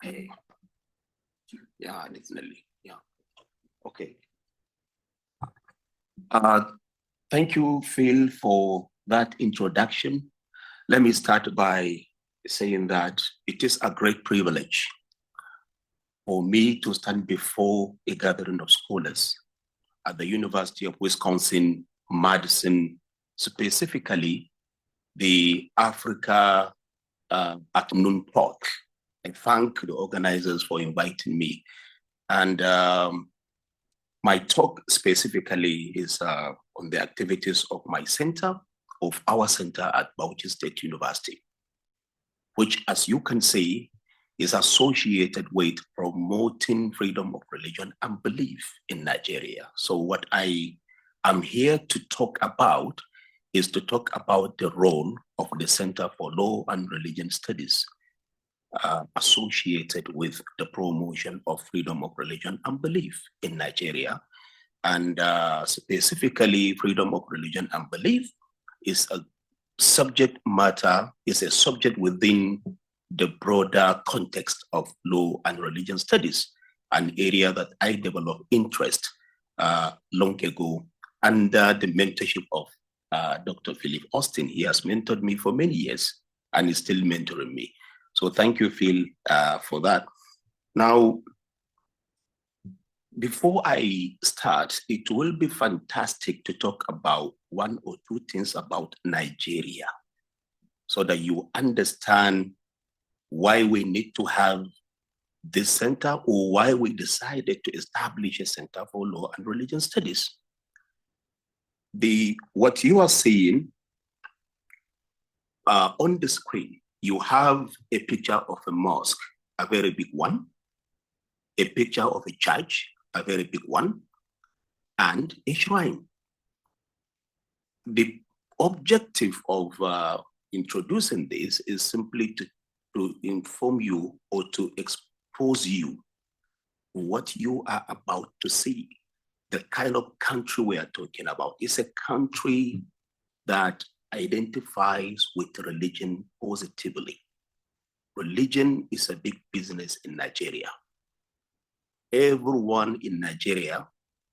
Okay. Yeah, definitely. Yeah. Okay. Thank you, Phil, for that introduction. Let me start by saying that it is a great privilege for me to stand before a gathering of scholars at the University of Wisconsin-Madison, specifically the Africa Afternoon Talk. I thank the organizers for inviting me. And my talk specifically is on the activities of my center, of our center at Bauchi State University, which, as you can see, is associated with promoting freedom of religion and belief in Nigeria. So what I am here to talk about is to talk about the role of the Center for Law and Religion Studies associated with the promotion of freedom of religion and belief in Nigeria. And specifically, freedom of religion and belief is a subject matter, is a subject within the broader context of law and religion studies, an area that I developed interest long ago under the mentorship of Dr. Philip Austin. He has mentored me for many years and is still mentoring me. So thank you, Phil, for that. Now, before I start, it will be fantastic to talk about one or two things about Nigeria so that you understand why we need to have this center or why we decided to establish a Center for Law and Religion Studies. What you are seeing on the screen, you have a picture of a mosque, a very big one, a picture of a church, a very big one, and a shrine. The objective of introducing this is simply to inform you or to expose you what you are about to see. The kind of country we are talking about is a country that identifies with religion positively. Religion is a big business in Nigeria. Everyone in Nigeria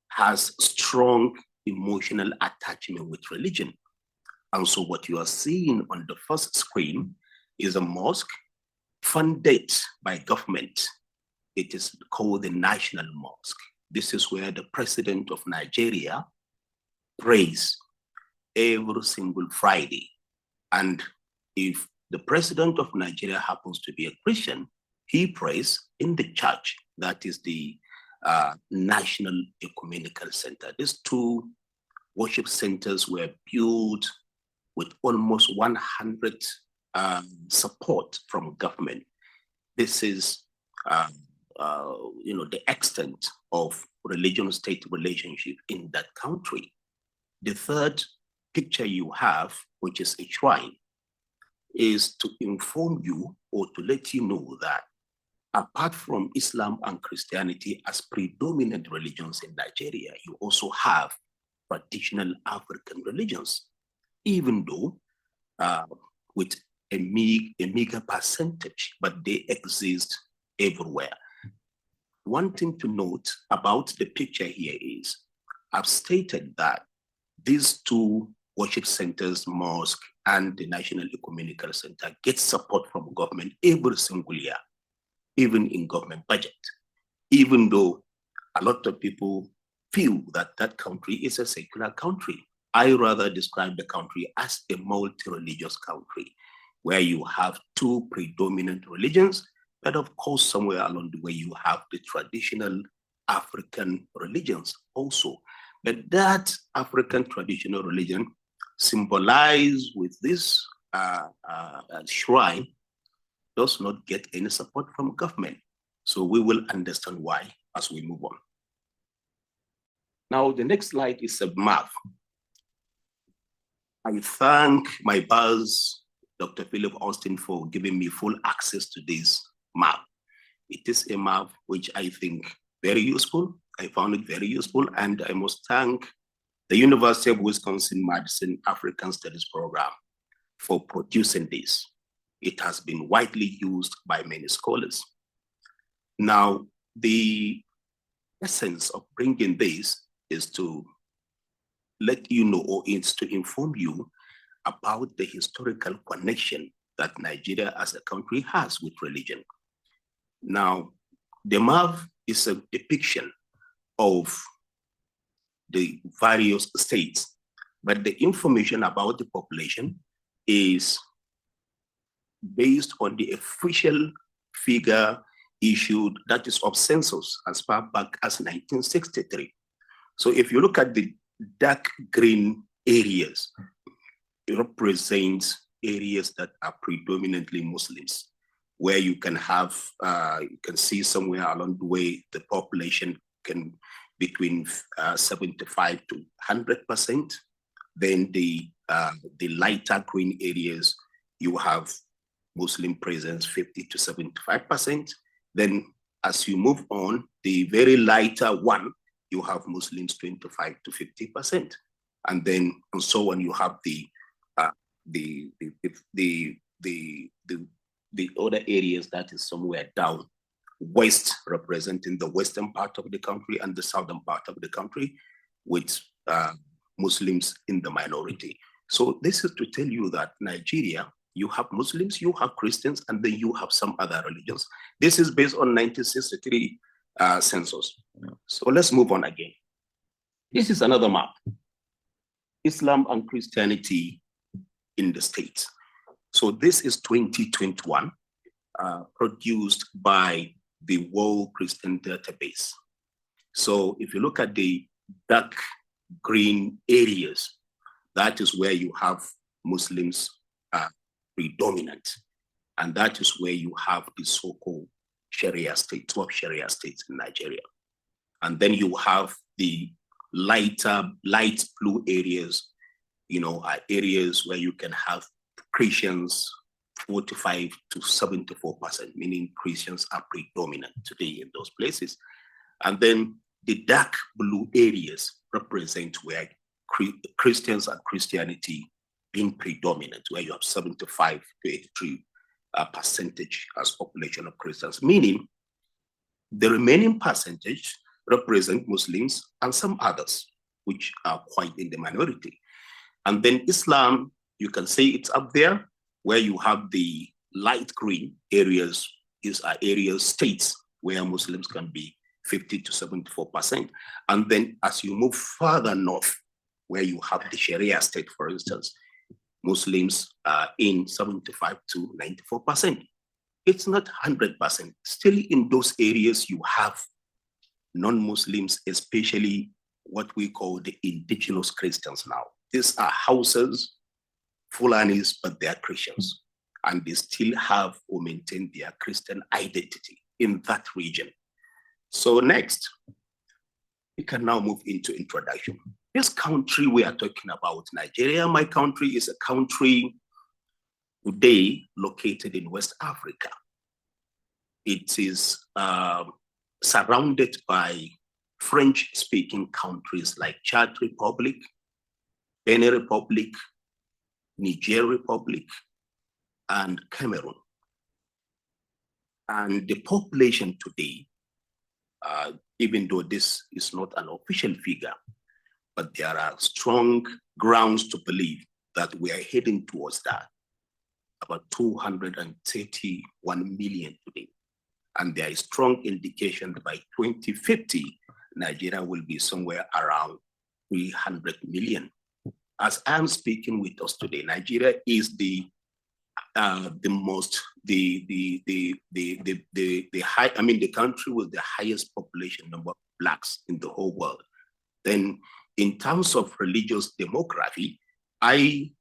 has strong emotional attachment with religion. And so what you are seeing on the first screen is a mosque funded by government. It is called the National Mosque. This is where the president of Nigeria prays every single Friday. And if the president of Nigeria happens to be a Christian, he prays in the church. That is the National Ecumenical Center. These two worship centers were built with almost 100 support from government. This is the extent of religion-state relationship in that country. The third picture you have, which is a shrine, is to inform you or to let you know that apart from Islam and Christianity as predominant religions in Nigeria, you also have traditional African religions, even though with a meager percentage, but they exist everywhere. One thing to note about the picture here is, I've stated that these two worship centers, mosque and the National Ecumenical Center, get support from government every single year, even in government budget, even though a lot of people feel that that country is a secular country. I rather describe the country as a multi-religious country, where you have two predominant religions, but of course, somewhere along the way, you have the traditional African religions also. But that African traditional religion symbolized with this shrine does not get any support from government. So we will understand why as we move on. Now, the next slide is a map. I thank my boss, Dr. Philip Austin, for giving me full access to this map. It is a map which I think very useful. I found it very useful, and I must thank the University of Wisconsin-Madison African Studies Program for producing this. it has been widely used by many scholars. Now, the essence of bringing this is to let you know, or it's to inform you about the historical connection that Nigeria as a country has with religion. Now, the map is a depiction of the various states, but the information about the population is based on the official figure issued, that is of census, as far back as 1963. So if you look at the dark green areas, it represents areas that are predominantly Muslims, where you can have, you can see somewhere along the way, the population can between 75 to 100%. Then the lighter green areas, you have Muslim presence 50 to 75%. Then as you move on, the very lighter one, you have Muslims 25 to 50%. And then and so on, you have the other areas that is somewhere down west, representing the western part of the country and the southern part of the country, with Muslims in the minority. So this is to tell you that Nigeria, you have Muslims, you have Christians, and then you have some other religions. This is based on 1963 census. So let's move on again. This is another map. Islam and Christianity in the States. So this is 2021, produced by the World Christian Database. So if you look at the dark green areas, that is where you have Muslims predominant. And that is where you have the so-called Sharia state, 12 Sharia states in Nigeria. And then you have the light blue areas, are areas where you can have Christians 45 to 74%, meaning Christians are predominant today in those places. And then the dark blue areas represent where Christians and Christianity being predominant, where you have 75 to 83 percentage as population of Christians, meaning the remaining percentage represent Muslims and some others, which are quite in the minority. And then Islam, you can say it's up there, where you have the light green areas. These are areas, states, where Muslims can be 50 to 74%. And then as you move further north, where you have the Sharia state, for instance, Muslims are in 75 to 94%. It's not 100%. Still in those areas, you have non-Muslims, especially what we call the indigenous Christians now. These are Hausas, Fulanis, but they are Christians. And they still have or maintain their Christian identity in that region. So next, we can now move into introduction. This country we are talking about, Nigeria, my country, is a country today located in West Africa. It is surrounded by French-speaking countries like Chad Republic, Benin Republic, Niger Republic, and Cameroon. And the population today, even though this is not an official figure, but there are strong grounds to believe that we are heading towards that, about 231 million today. And there is strong indication that by 2050, Nigeria will be somewhere around 300 million. As I'm speaking with us today, Nigeria is the country with the highest population number of Blacks in the whole world. Then in terms of religious demography, I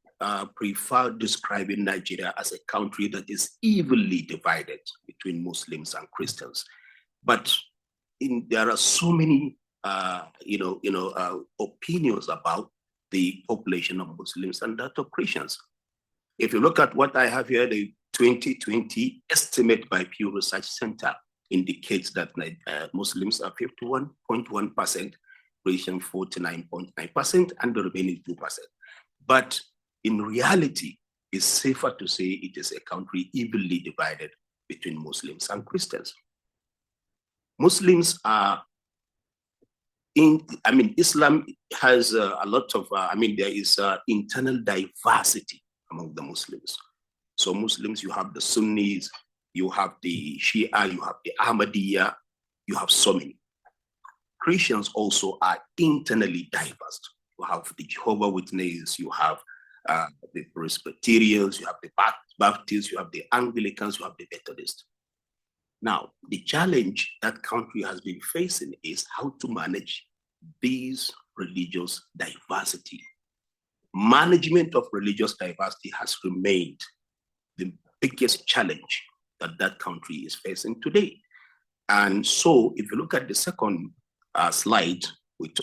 prefer describing Nigeria as a country that is evenly divided between Muslims and Christians. But there are so many, opinions about the population of Muslims and that of Christians. If you look at what I have here, the 2020 estimate by Pew Research Center indicates that Muslims are 51.1%, Christian 49.9%, and the remaining 2%. But in reality, it's safer to say it is a country evenly divided between Muslims and Christians. Muslims are Islam has a lot of, there is internal diversity among the Muslims. So Muslims, you have the Sunnis, you have the Shia, you have the Ahmadiyya, you have so many. Christians also are internally diverse. You have the Jehovah's Witnesses, you have the Presbyterians, you have the Baptists, you have the Anglicans, you have the Methodists. Now, the challenge that country has been facing is how to manage these religious diversity. Management of religious diversity has remained the biggest challenge that that country is facing today. And so if you look at the second slide,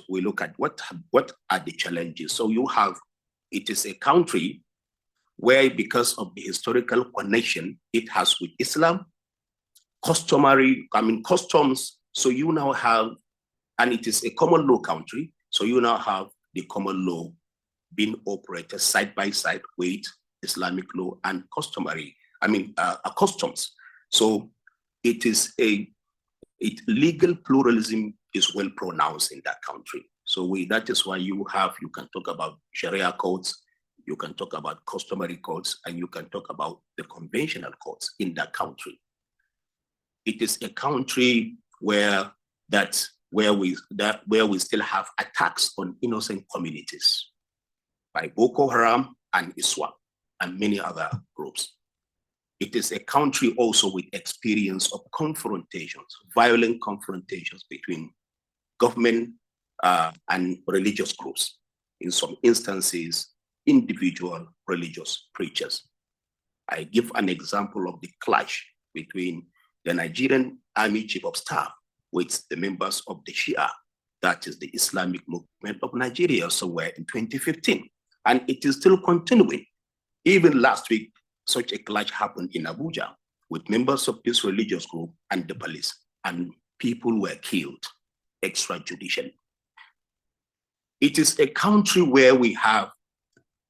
we look at what are the challenges. So it is a country where, because of the historical connection it has with Islam, customs, so you now have, and it is a common law country, so you now have the common law being operated side by side with Islamic law and customs. So legal pluralism is well pronounced in that country. So that is why you can talk about Sharia codes, you can talk about customary codes, and you can talk about the conventional codes in that country. It is a country where we still have attacks on innocent communities by Boko Haram and ISWAP and many other groups. It is a country also with experience of confrontations, violent confrontations between government and religious groups. In some instances, individual religious preachers. I give an example of the clash between the Nigerian Army Chief of Staff with the members of the Shia, that is the Islamic movement of Nigeria, somewhere in 2015. And it is still continuing. Even last week, such a clash happened in Abuja with members of this religious group and the police, and people were killed extrajudicially. It is a country where we have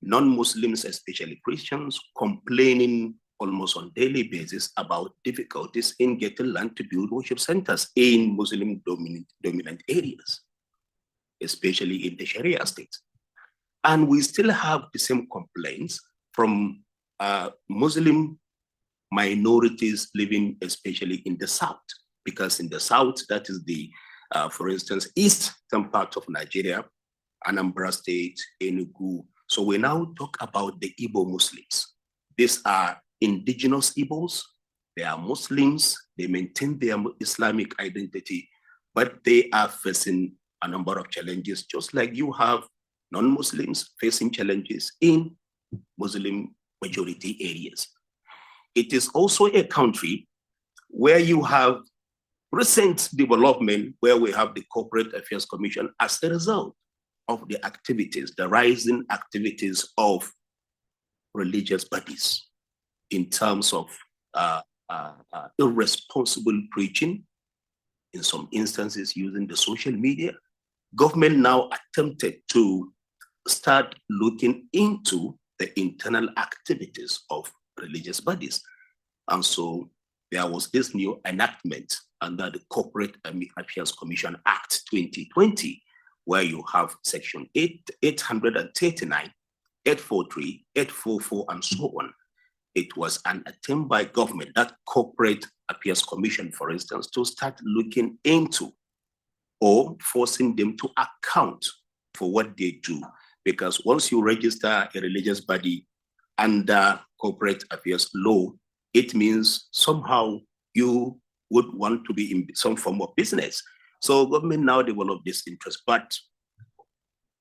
non-Muslims, especially Christians, complaining almost on a daily basis about difficulties in getting land to build worship centers in Muslim dominant areas, especially in the Sharia states. And we still have the same complaints from Muslim minorities living especially in the South, because in the South, that is for instance, eastern part of Nigeria, Anambra State, Enugu. So we now talk about the Igbo Muslims. These are indigenous Igbos. They are Muslims. They maintain their Islamic identity, but they are facing a number of challenges, just like you have non-Muslims facing challenges in Muslim majority areas. It is also a country where you have recent development, where we have the Corporate Affairs Commission as a result of the activities, the rising activities of religious bodies in terms of irresponsible preaching, in some instances using the social media. Government now attempted to start looking into the internal activities of religious bodies. And so there was this new enactment under the Corporate Affairs Commission Act 2020, where you have section 839, 843, 844, and so on. It was an attempt by government, that Corporate Affairs Commission, for instance, to start looking into or forcing them to account for what they do. Because once you register a religious body under corporate affairs law, it means somehow you would want to be in some form of business. So government now developed this interest, but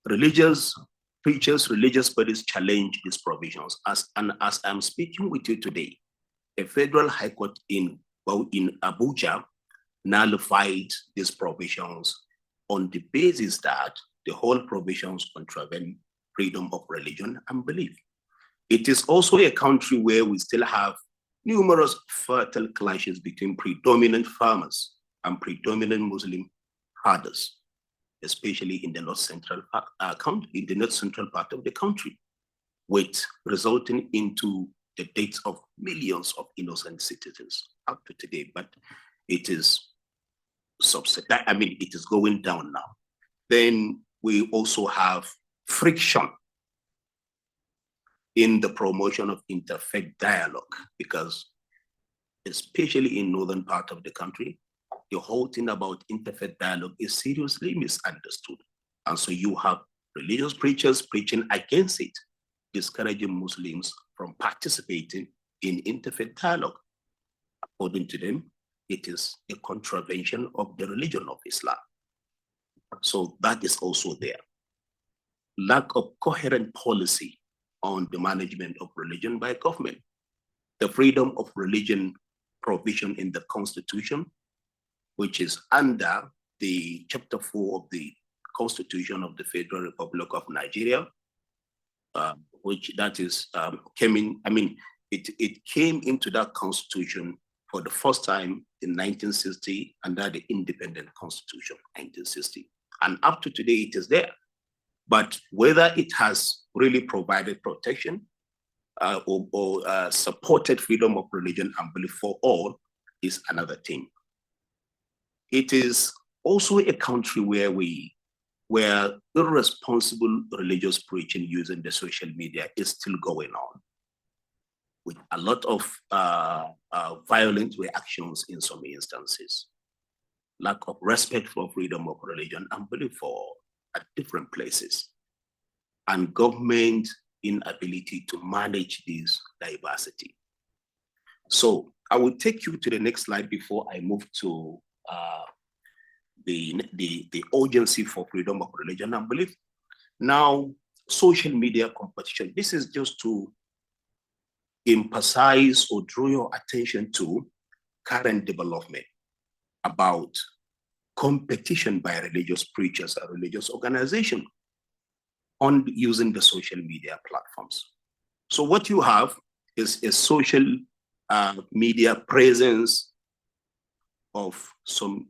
religious preachers, religious bodies challenge these provisions. As I'm speaking with you today, a federal high court in Abuja nullified these provisions on the basis that the whole provisions contravene freedom of religion and belief. It is also a country where we still have numerous fertile clashes between predominant farmers and predominant Muslim herders, especially in the north central part of the country. with resulting into the deaths of millions of innocent citizens up to today, but it is it is going down now. Then we also have friction in the promotion of interfaith dialogue, because especially in northern part of the country, the whole thing about interfaith dialogue is seriously misunderstood. And so you have religious preachers preaching against it, discouraging Muslims from participating in interfaith dialogue. According to them, it is a contravention of the religion of Islam. So that is also there. Lack of coherent policy on the management of religion by government. The freedom of religion provision in the Constitution, which is under the Chapter 4 of the Constitution of the Federal Republic of Nigeria, which that is it came into that Constitution for the first time in 1960 under the Independent Constitution, 1960. And up to today, it is there. But whether it has really provided protection or supported freedom of religion and belief for all is another thing. It is also a country where irresponsible religious preaching using the social media is still going on, with a lot of violent reactions in some instances, lack of respect for freedom of religion and belief for all at different places, and government inability to manage this diversity. So I will take you to the next slide before I move to the urgency for freedom of religion and belief. Now, social media competition. This is just to emphasize or draw your attention to current development about competition by religious preachers and religious organizations on using the social media platforms. So what you have is a social media presence of some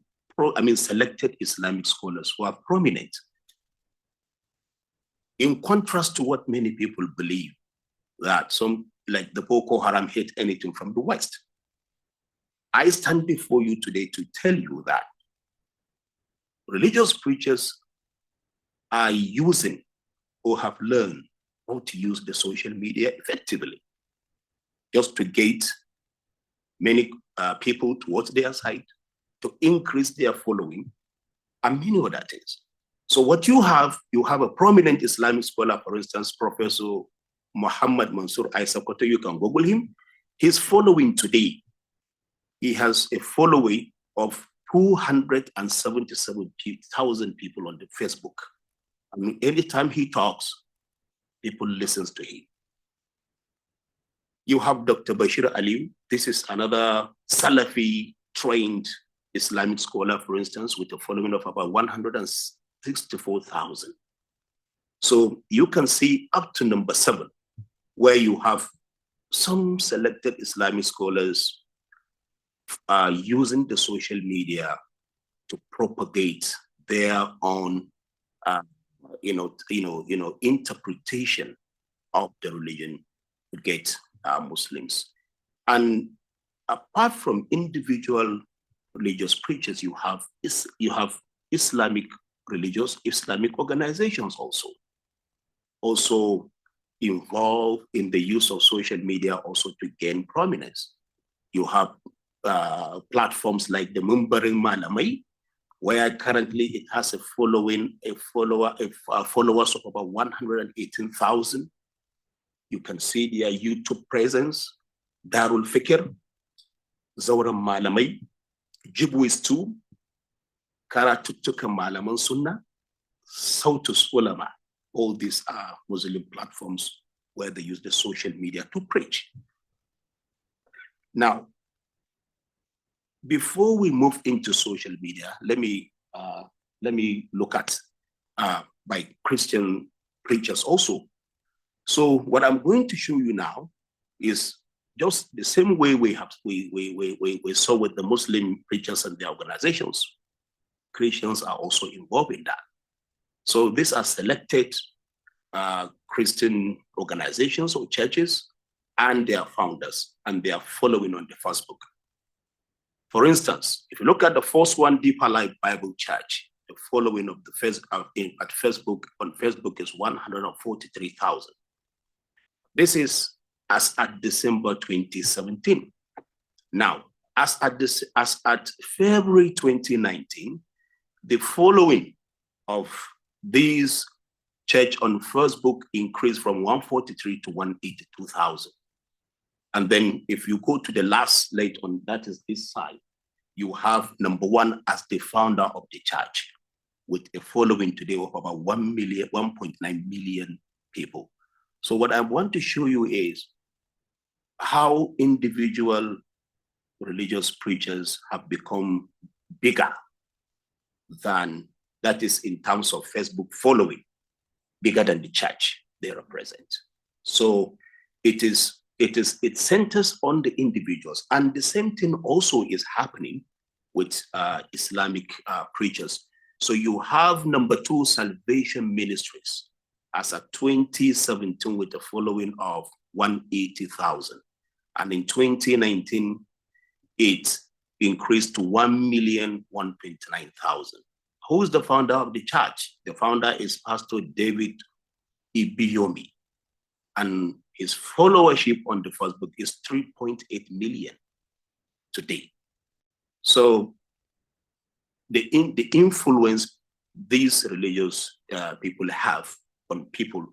selected Islamic scholars who are prominent. In contrast to what many people believe, that some, like the Boko Haram, hate anything from the West. I stand before you today to tell you that religious preachers are using or have learned how to use the social media effectively, just to gate many people towards their side, to increase their following, and many other things. So what you have a prominent Islamic scholar, for instance, Professor Muhammad Mansour Aisakoto, you can Google him. His following today, he has a following of 277,000 people on the Facebook. And anytime he talks, people listen to him. You have Dr. Bashir Ali. This is another Salafi trained Islamic scholar, for instance, with a following of about 164,000. So you can see up to number 7, where you have some selected Islamic scholars using the social media to propagate their own, interpretation of the religion to get Muslims. And apart from individual religious preachers, you have Islamic organizations also involved in the use of social media also to gain prominence. You have platforms like the Mumbaring Malamai, where currently it has followers of about 118,000. You can see their YouTube presence, Darul Fikr, Zawra Malamai, Jibwis 2, Karatutuka Malaman Sunnah, Sautus Ulama. All these are Muslim platforms where they use the social media to preach. Now, before we move into social media, let me look at by Christian preachers also. So what I'm going to show you now is just the same way we saw with the Muslim preachers and their organizations. Christians are also involved in that. So these are selected Christian organizations or churches and their founders and their following on the Facebook. For instance, if you look at the first one, Deeper Life Bible Church, the following of the first on Facebook is 143,000. This is as at December 2017. Now, as at February 2019, the following of these church on Facebook increased from 143 to 182,000. And then if you go to the last slide on that is this side, you have number one as the founder of the church with a following today of about 1.9 million people. So what I want to show you is how individual religious preachers have become bigger than, that is in terms of Facebook following, bigger than the church they represent. So it centers on the individuals. And the same thing also is happening with Islamic preachers. So you have number two, Salvation Ministries, as of 2017 with a following of 180,000. And in 2019, it increased to 1,129,000. Who is the founder of the church? The founder is Pastor David Ibiyomi. And his followership on the Facebook is 3.8 million today. So the influence these religious people have on people.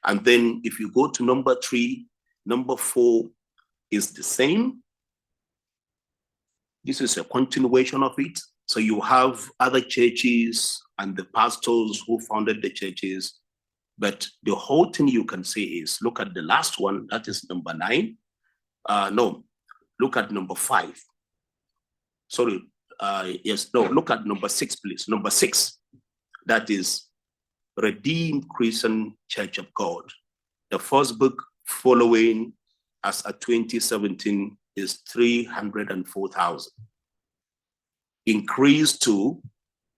And then if you go to number three, number four is the same. This is a continuation of it. So you have other churches and the pastors who founded the churches. But the whole thing you can say is, look at the last one, that is number 9. Look at number 5. Sorry, look at number 6, please. Number 6, that is Redeemed Christian Church of God. The first book following as at 2017 is 304,000. Increased to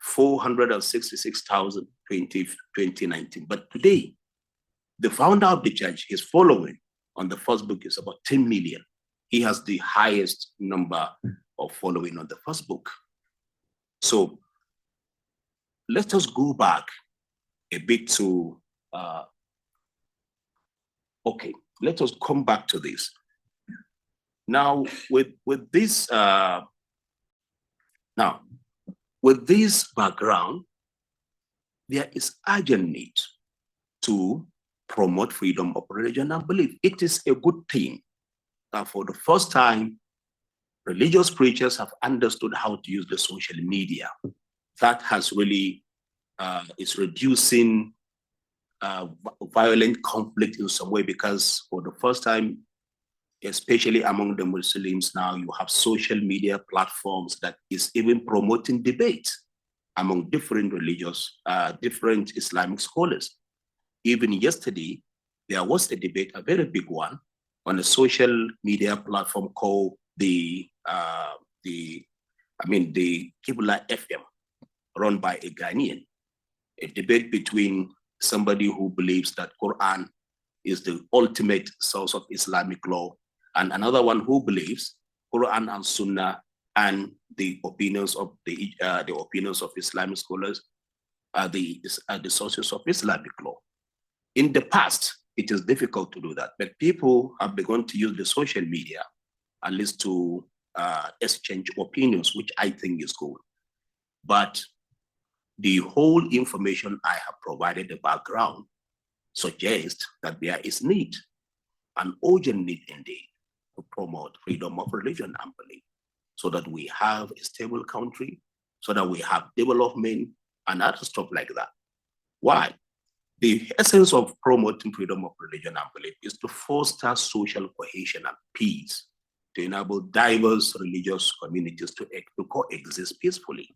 466,000 2019. But today, the founder of the church, his following on the first book is about 10 million. He has the highest number of following on the first book. So let us go back a bit to, let us come back to this. Now, with this background, there is urgent need to promote freedom of religion and belief. It is a good thing that for the first time, religious preachers have understood how to use the social media. That has really is reducing violent conflict in some way, because for the first time, especially among the Muslims now, you have social media platforms that is even promoting debate among different religious, different Islamic scholars. Even yesterday, there was a debate, a very big one, on a social media platform called the Qibla FM, run by a Ghanaian. A debate between somebody who believes that Quran is the ultimate source of Islamic law, and another one who believes Quran and Sunnah and the opinions of Islamic scholars are the sources of Islamic law. In the past, it is difficult to do that, but people have begun to use the social media at least to exchange opinions, which I think is good. But the whole information I have provided, the background, suggests that there is need, an urgent need indeed, to promote freedom of religion and belief, so that we have a stable country, so that we have development and other stuff like that. Why? The essence of promoting freedom of religion and belief is to foster social cohesion and peace, to enable diverse religious communities to coexist peacefully,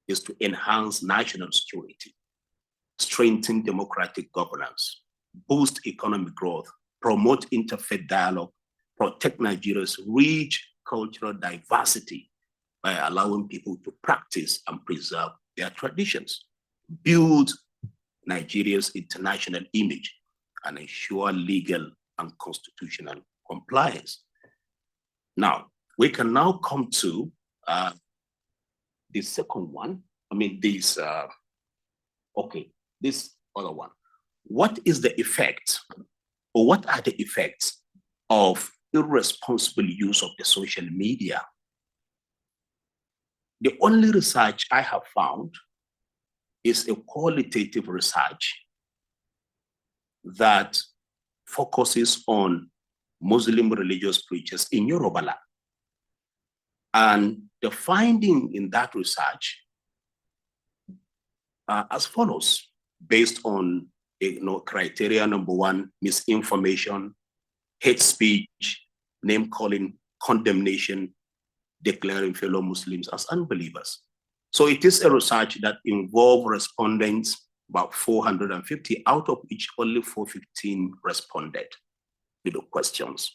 is to enhance national security, strengthen democratic governance, boost economic growth, promote interfaith dialogue, protect Nigeria's rich cultural diversity by allowing people to practice and preserve their traditions, build Nigeria's international image and ensure legal and constitutional compliance. Now, we can now come to the second one. This other one. What is the effect, or what are the effects of irresponsible use of the social media? The only research I have found is a qualitative research that focuses on Muslim religious preachers in Yoruba. And the finding in that research are as follows, based on criteria number one: misinformation, hate speech, name calling, condemnation, declaring fellow Muslims as unbelievers. So it is a research that involved respondents, about 450, out of which only 415 responded to the questions.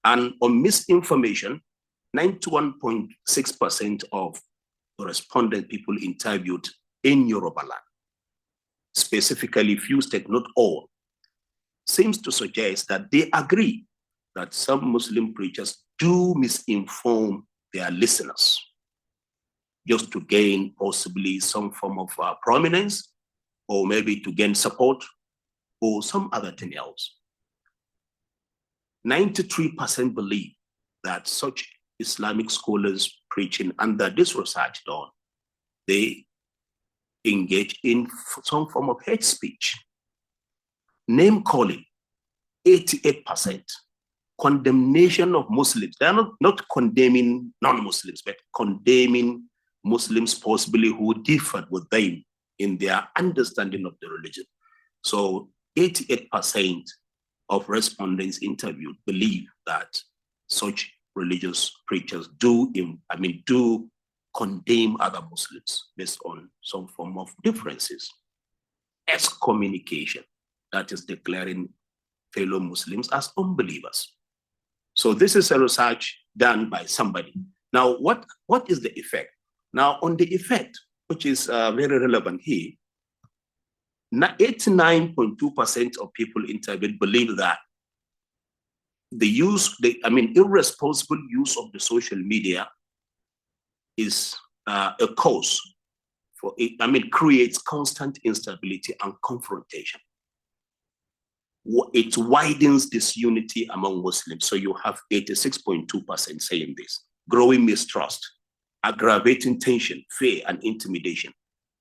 And on misinformation, 91.6% of the respondent people interviewed in Yoruba land, specifically few state, not all, seems to suggest that they agree that some Muslim preachers do misinform their listeners just to gain possibly some form of prominence, or maybe to gain support, or some other thing else. 93% believe that such Islamic scholars preaching under this research done, they engage in some form of hate speech. Name calling, 88%. Condemnation of Muslims. They are not condemning non-Muslims, but condemning Muslims possibly who differed with them in their understanding of the religion. So 88% of respondents interviewed believe that such religious preachers do condemn other Muslims based on some form of differences. Excommunication, that is declaring fellow Muslims as unbelievers. So this is a research done by somebody. Now, what is the effect? Now, on the effect, which is very relevant here, 89.2% of people interviewed believe that irresponsible use of the social media is a cause for it. Creates constant instability and confrontation. It widens disunity among Muslims. So you have 86.2% saying this. Growing mistrust, aggravating tension, fear, and intimidation,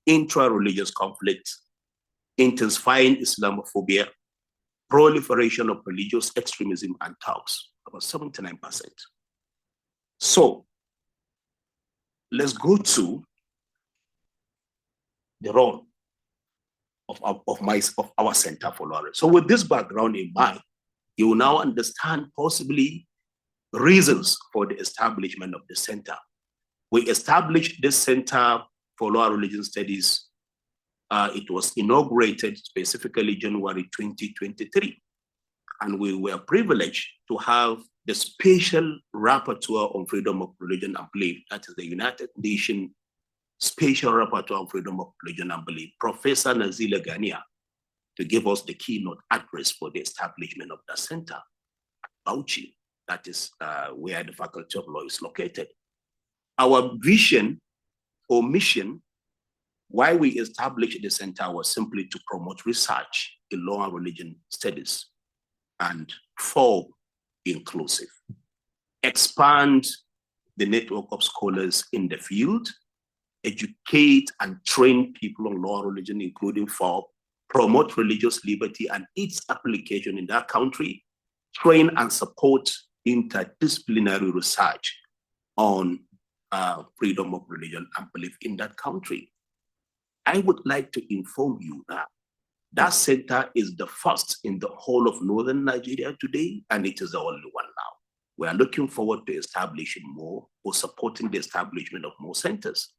intra-religious conflicts, intensifying Islamophobia, proliferation of religious extremism and talks, about 79%. So let's go to the role of our Center for Law. So with this background in mind, you will now understand possibly reasons for the establishment of the center. We established this Center for Law and Religion Studies. It was inaugurated specifically January 2023. And we were privileged to have the Special Rapporteur on Freedom of Religion and Belief, that is the United Nations Special Rapporteur on Freedom of Religion and Belief, Professor Nazila Ghania, to give us the keynote address for the establishment of the center at Bauchi, that is where the Faculty of Law is located. Our vision or mission, why we established the center, was simply to promote research in law and religion studies and FoRB inclusive, expand the network of scholars in the field, educate and train people on law and religion, including FoRB, promote religious liberty and its application in that country, train and support interdisciplinary research on freedom of religion and belief in that country. I would like to inform you that that center is the first in the whole of northern Nigeria today, and it is the only one now. We are looking forward to establishing more or supporting the establishment of more centers.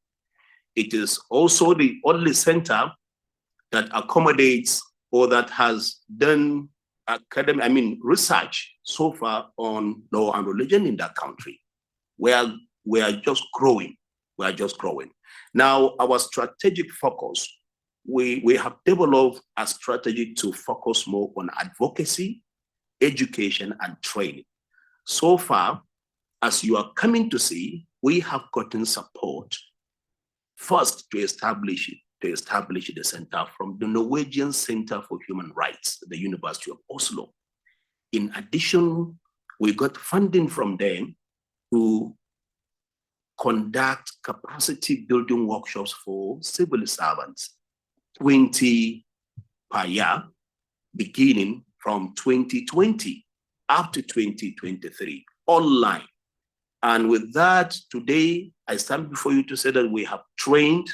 It is also the only center that accommodates or that has done research so far on law and religion in that country. We are just growing. We are just growing. Now, our strategic focus we have developed a strategy to focus more on advocacy, education, and training. So far, as you are coming to see, we have gotten support first to establish the center from the Norwegian Center for Human Rights, the University of Oslo. In addition, we got funding from them to conduct capacity building workshops for civil servants, 20 per year, beginning from 2020 up to 2023, online. And with that, today, I stand before you to say that we have trained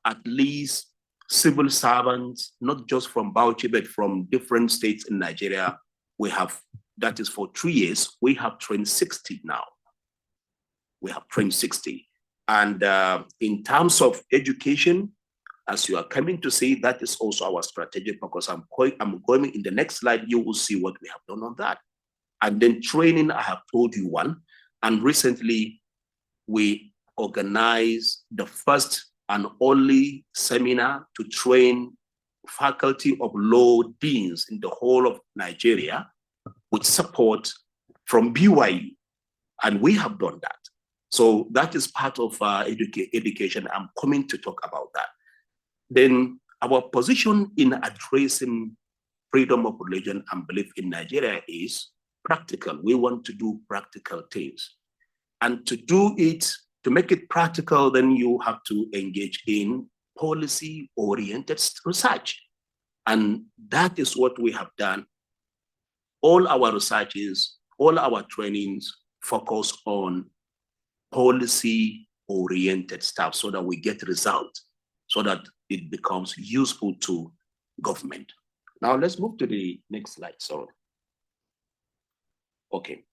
at least civil servants, not just from Bauchi, but from different states in Nigeria. We have, that is for 3 years, we have trained 60 now. We have trained 60. And in terms of education, as you are coming to see, that is also our strategic focus. I'm going in the next slide, you will see what we have done on that. And then training, I have told you one. And recently, we organized the first and only seminar to train faculty of law deans in the whole of Nigeria with support from BYU. And we have done that. So that is part of education. I'm coming to talk about that. Then our position in addressing freedom of religion and belief in Nigeria is practical. We want to do practical things. And to do it, to make it practical, then you have to engage in policy-oriented research. And that is what we have done. All our researches, all our trainings focus on policy-oriented stuff so that we get results, so that it becomes useful to government. Now let's move to the next slide, sorry. Okay.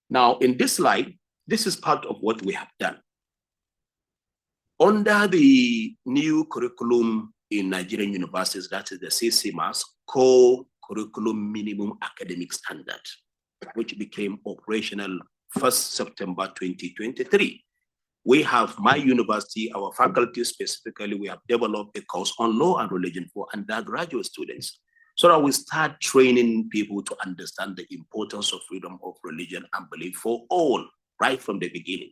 Now in this slide, this is part of what we have done. Under the new curriculum in Nigerian universities, that is the CCMAS, Core Curriculum Minimum Academic Standard, which became operational 1st September 2023. We have my university, our faculty specifically, we have developed a course on law and religion for undergraduate students, so that we start training people to understand the importance of freedom of religion and belief for all, right from the beginning.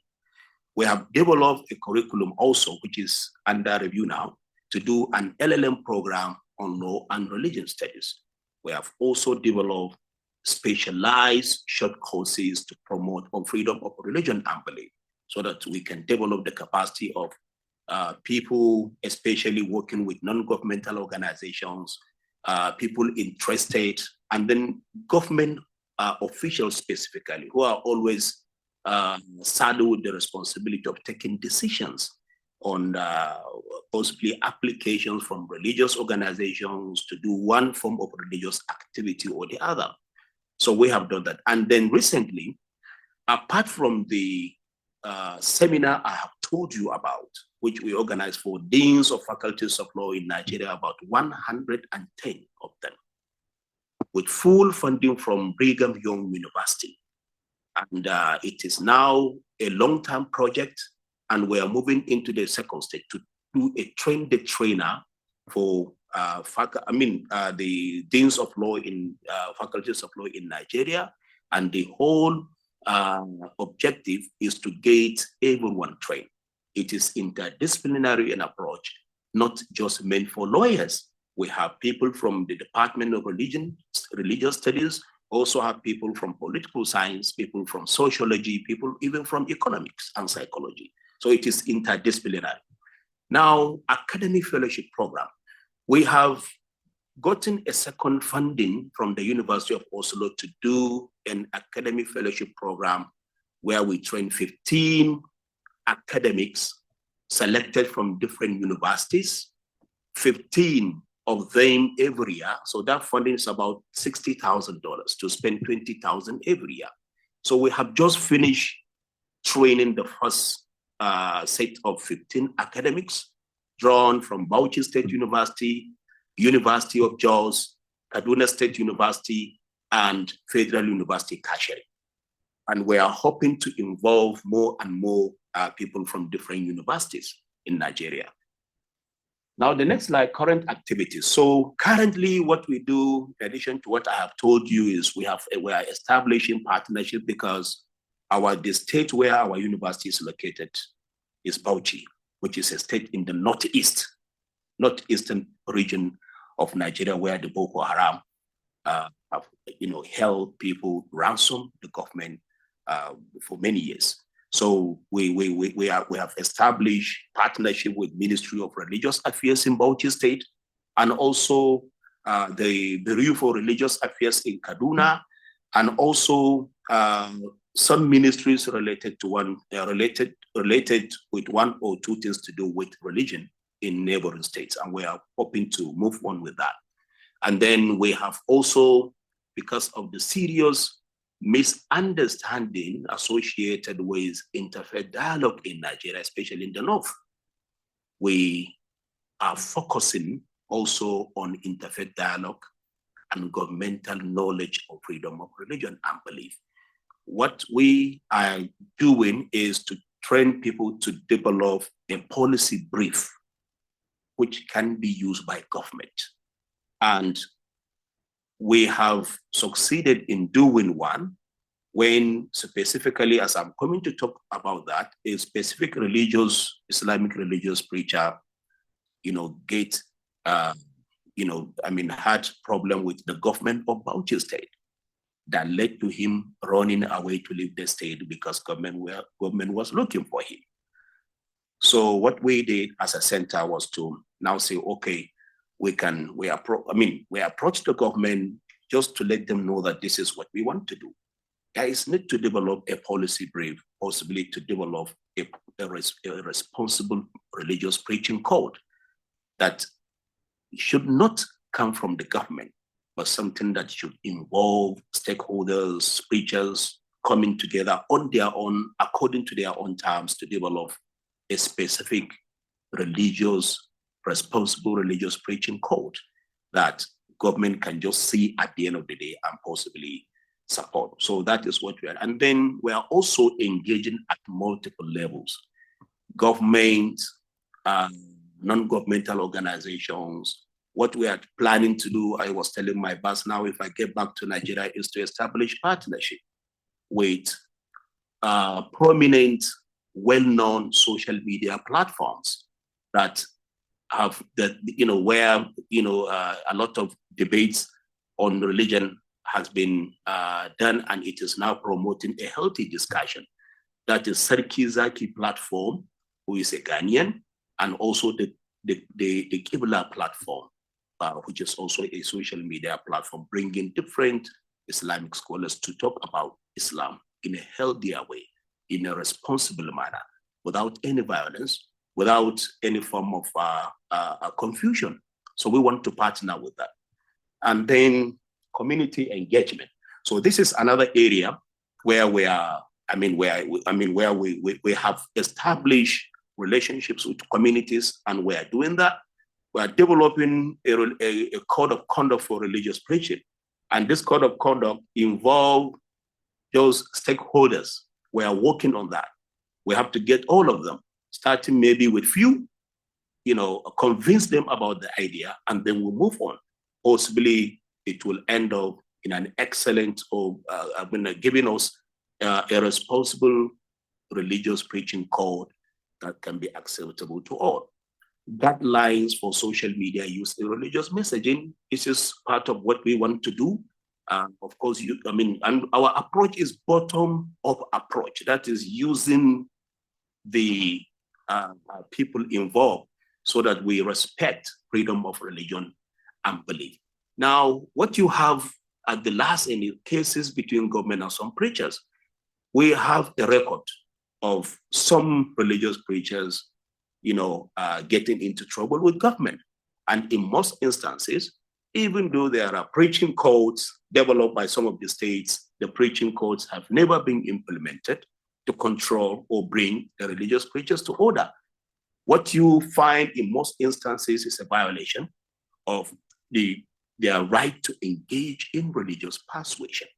We have developed a curriculum also, which is under review now, to do an LLM program on law and religion studies. We have also developed specialized short courses to promote on freedom of religion and belief, so that we can develop the capacity of people, especially working with non-governmental organizations, people interested, and then government officials specifically, who are always saddled with the responsibility of taking decisions on possibly applications from religious organizations to do one form of religious activity or the other. So we have done that. And then recently, apart from the seminar I have told you about, which we organized for deans of faculties of law in Nigeria, about 110 of them, with full funding from Brigham Young University. And it is now a long-term project, and we are moving into the second stage to do a train-the-trainer for the deans of law in faculties of law in Nigeria, and the whole objective is to get everyone trained. It is interdisciplinary in approach, not just meant for lawyers. We have people from the Department of Religious Studies, also have people from political science, people from sociology, people even from economics and psychology. So it is interdisciplinary. Now, academic fellowship program. We have gotten a second funding from the University of Oslo to do an academic fellowship program where we train 15 academics selected from different universities, 15 of them every year. So that funding is about $60,000 to spend $20,000 every year. So we have just finished training the first set of 15 academics drawn from Bauchi State University, University of Jos, Kaduna State University, and Federal University Kashiri. And we are hoping to involve more and more people from different universities in Nigeria. Now, the next slide, current activities. So currently what we do, in addition to what I have told you, is we are establishing partnership because the state where our university is located is Bauchi, which is a state in the northeastern region of Nigeria, where the Boko Haram have, held people ransom the government for many years. So we have established partnership with Ministry of Religious Affairs in Bauchi State, and also the Bureau for Religious Affairs in Kaduna, and also some ministries related with one or two things to do with religion in neighboring states, and we are hoping to move on with that. And then we have also, because of the serious misunderstanding associated with interfaith dialogue in Nigeria, especially in the north, we are focusing also on interfaith dialogue and governmental knowledge of freedom of religion and belief. What we are doing is to train people to develop a policy brief which can be used by government. And we have succeeded in doing one when specifically, as I'm coming to talk about that, a specific Islamic religious preacher, had problem with the government of Bauchi State that led to him running away to leave the state because government was looking for him. So what we did as a center was to now say, okay, we approach the government just to let them know that this is what we want to do. There is need to develop a policy brief, possibly to develop a responsible religious preaching code that should not come from the government, but something that should involve stakeholders, preachers coming together on their own, according to their own terms, to develop a specific responsible religious preaching code that government can just see at the end of the day and possibly support. So that is what we are. And then we are also engaging at multiple levels. Government, non-governmental organizations. What we are planning to do, I was telling my boss now, if I get back to Nigeria, is to establish partnership with prominent, well-known social media platforms that have where a lot of debates on religion has been done, and it is now promoting a healthy discussion. That is Sarki Zaki platform, who is a Ghanaian, and also the Qibla platform, which is also a social media platform, bringing different Islamic scholars to talk about Islam in a healthier way, in a responsible manner, without any violence, without any form of confusion. So we want to partner with that. And then community engagement. So this is another area where we have established relationships with communities, and we are doing that. We are developing a code of conduct for religious preaching. And this code of conduct involves those stakeholders. We are working on that. We have to get all of them, starting maybe with few, convince them about the idea, and then we'll move on. Possibly it will end up in an excellent giving us a responsible religious preaching code that can be acceptable to all. Guidelines for social media use in religious messaging. This is part of what we want to do. Of course, and our approach is bottom-up approach. That is using the people involved so that we respect freedom of religion and belief. Now, what you have at the last in the cases between government and some preachers, we have a record of some religious preachers, getting into trouble with government. And in most instances, even though there are preaching codes developed by some of the states, the preaching codes have never been implemented to control or bring the religious preachers to order. What you find in most instances is a violation of their right to engage in religious persuasion.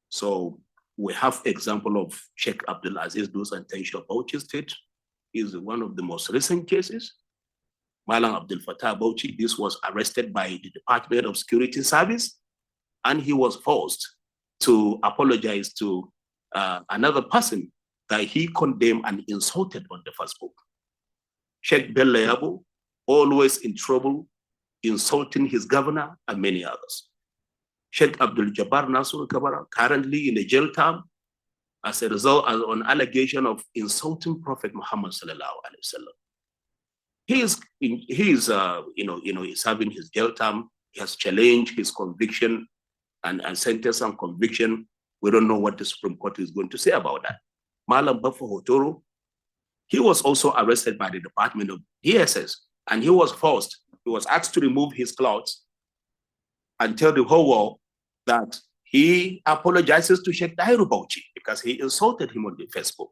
So we have example of Sheikh Abdulaziz Dosan Tensho of Bauchi State is one of the most recent cases. Malam Abdul Fattah Bauchi. This was arrested by the Department of Security Service, and he was forced to apologize to another person that he condemned and insulted on the Facebook. Sheikh Bello Yabo, always in trouble, insulting his governor and many others. Sheikh Abdul Jabbar Nasur Kabara, currently in a jail term as a result on allegation of insulting Prophet Muhammad sallallahu alaihi wasallam. He is serving his jail term. He has challenged his conviction and sentence and conviction. We don't know what the Supreme Court is going to say about that. Malam Bafo Hotoro, he was also arrested by the Department of DSS, and he was asked to remove his clothes and tell the whole world that he apologizes to Sheikh Dairu Bauchi because he insulted him on the Facebook.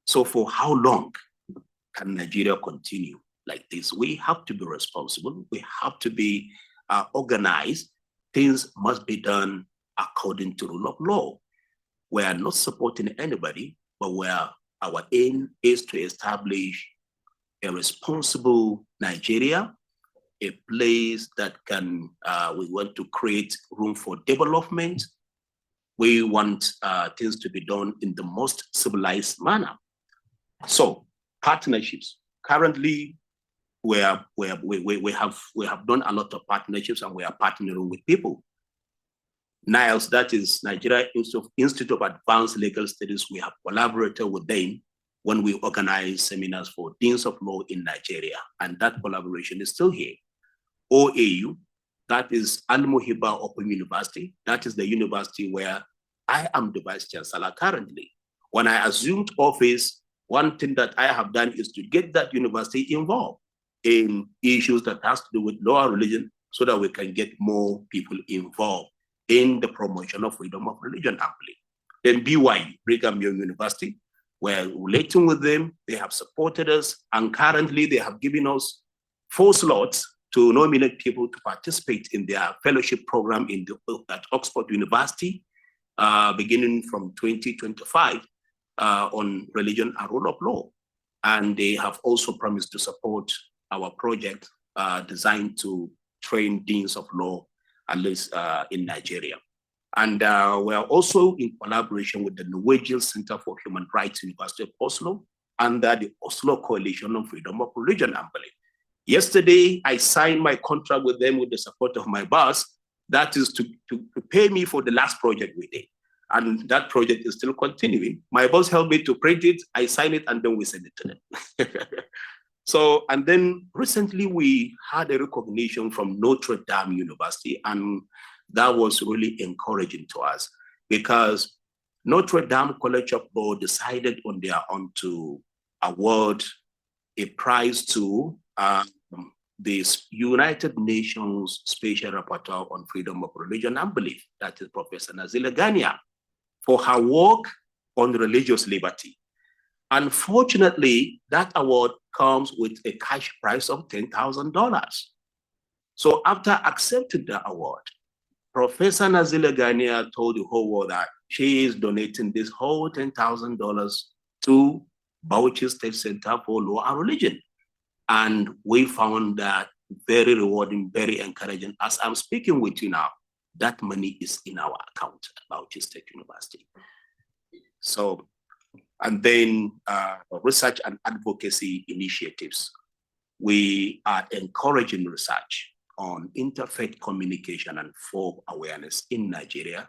So for how long can Nigeria continue like this? We have to be responsible. We have to be organized. Things must be done according to rule of law. We are not supporting anybody, but our aim is to establish a responsible Nigeria, a place that can, we want to create room for development. We want things to be done in the most civilized manner. So partnerships. Currently, we have done a lot of partnerships, and we are partnering with people. NILS, that is Nigeria Institute of Advanced Legal Studies, we have collaborated with them when we organize seminars for deans of law in Nigeria, and that collaboration is still here. OAU, that is Al Muhiba Open University, that is the university where I am the Vice Chancellor currently. When I assumed office, one thing that I have done is to get that university involved in issues that has to do with law and religion, so that we can get more people involved in the promotion of freedom of religion amply. Then BYU, Brigham Young University, we're relating with them. They have supported us, and currently they have given us 4 slots to nominate people to participate in their fellowship program at Oxford University, beginning from 2025 on religion and rule of law. And they have also promised to support our project designed to train deans of law, at least in Nigeria. And we are also in collaboration with the Norwegian Center for Human Rights, University of Oslo, under the Oslo Coalition on Freedom of Religion and Belief. Yesterday, I signed my contract with them with the support of my boss. That is to pay me for the last project we did. And that project is still continuing. My boss helped me to print it, I signed it, and then we send it to them. So, and then recently we had a recognition from Notre Dame University, and that was really encouraging to us, because Notre Dame College of Law decided on their own to award a prize to this United Nations Special Rapporteur on Freedom of Religion and Belief, that is Professor Nazila Gania, for her work on religious liberty. Unfortunately, that award comes with a cash prize of $10,000. So after accepting the award, Professor Nazila Gania told the whole world that she is donating this whole $10,000 to Bauchi State Center for Law and Religion. And we found that very rewarding, very encouraging. As I'm speaking with you now, that money is in our account at Bauchi State University. So, and then research and advocacy initiatives. We are encouraging research on interfaith communication and FoRB awareness in Nigeria.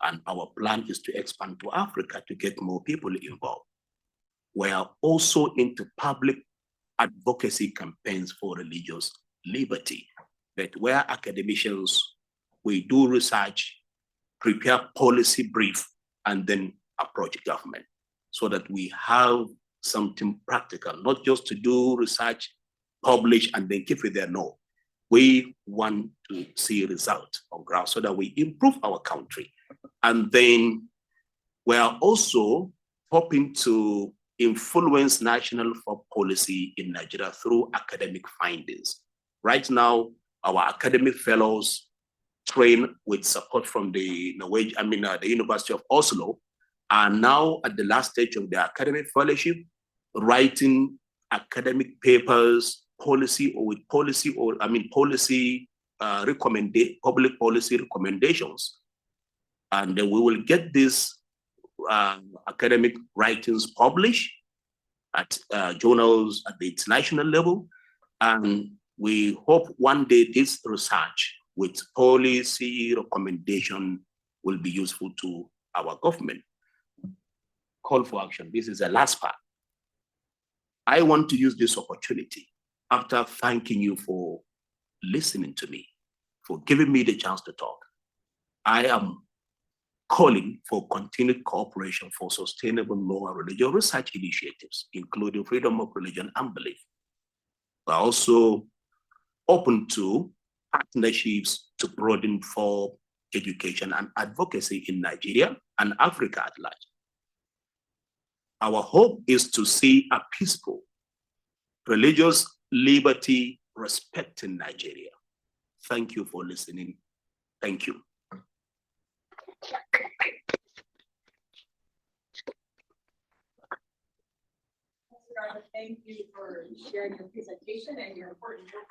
And our plan is to expand to Africa to get more people involved. We are also into public advocacy campaigns for religious liberty, that where academicians, we do research, prepare policy brief, and then approach government, so that we have something practical, not just to do research, publish, and then keep it there. No, we want to see results on ground so that we improve our country. And then we are also hoping to influence national FoRB policy in Nigeria through academic findings. Right now, our academic fellows train with support from the the University of Oslo, are now at the last stage of their academic fellowship, writing academic papers, policy or with policy or public policy recommendations. And then we will get these academic writings published at journals at the international level. And we hope one day this research with policy recommendation will be useful to our government. Call for action. This is the last part. I want to use this opportunity after thanking you for listening to me, for giving me the chance to talk. I am calling for continued cooperation for sustainable law and religious research initiatives, including freedom of religion and belief. We're also open to partnerships to broaden FoRB education and advocacy in Nigeria and Africa at large. Our hope is to see a peaceful, religious liberty respect in Nigeria. Thank you for listening. Thank you. Thank you for sharing your presentation and your important work.